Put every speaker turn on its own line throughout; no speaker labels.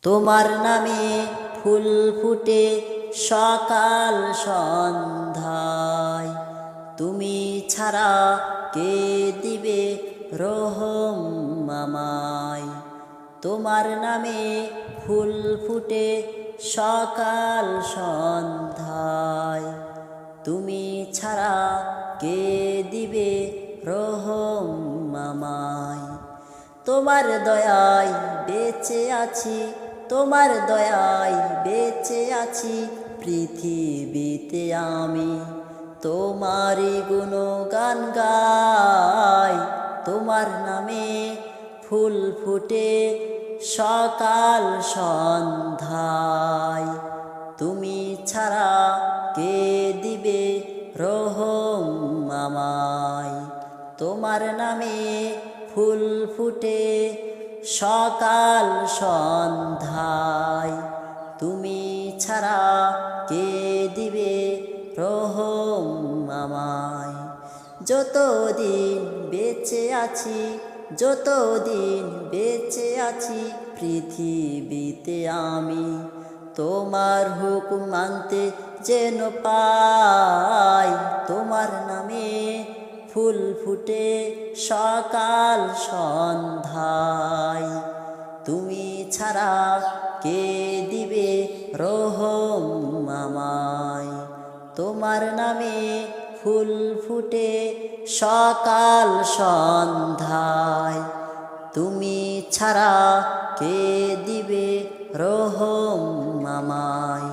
তোমার নামে ফুল ফুটে সকাল সন্ধ্যায়, তুমি ছাড়া কে দিবে রহম আমায়। তোমার নামে ফুল ফুটে সকাল সন্ধ্যায়, তুমি ছাড়া কে দিবে রহম আমায়। তোমার দয়ায় বেঁচে আছি, তোমার দয়ায় বেঁচে আছি, পৃথিবীতে আমি তোমারই গুণগান গাই। তোমার নামে ফুল ফুটে সকাল সন্ধ্যায়, তুমি ছাড়া কে দিবে রহম আমায়। তোমার নামে ফুল ফুটে সকাল সন্ধ্যায়, তুমি ছাড়া কে দিবে রহম আমায়। যতদিন বেঁচে আছি, যতদিন বেঁচে আছি, পৃথিবীতে আমি তোমার হুকুম মানতে যেন পাই। তোমার নামে ফুল ফুটে সকাল সন্ধ্যায়, তুমি ছাড়া কে দিবে রহম আমায়। তোমার নামে ফুল ফুটে সকাল সন্ধ্যায়, তুমি ছাড়া কে দিবে রহম আমায়।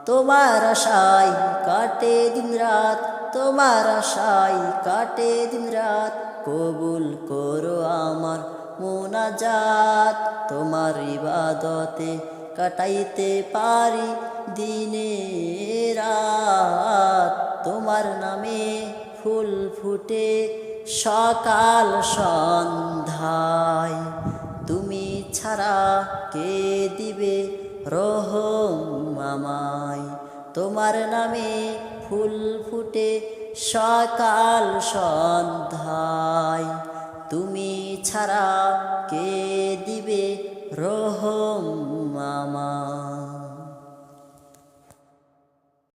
তোমার আশায় কাটে দিন রাত, তোমার আশায় কাটে দিন রাত, কবুল করো আমার মুনাজাত। তোমার ইবাদতে কাটাইতে পারি দিনে রাত। তোমার নামে ফুল ফুটে সকাল সন্ধ্যায়, তুমি ছাড়া কে দিবে রহম আমায়। তোমার নামে ফুল ফুটে সকাল সন্ধ্যায়, তুমি ছাড়া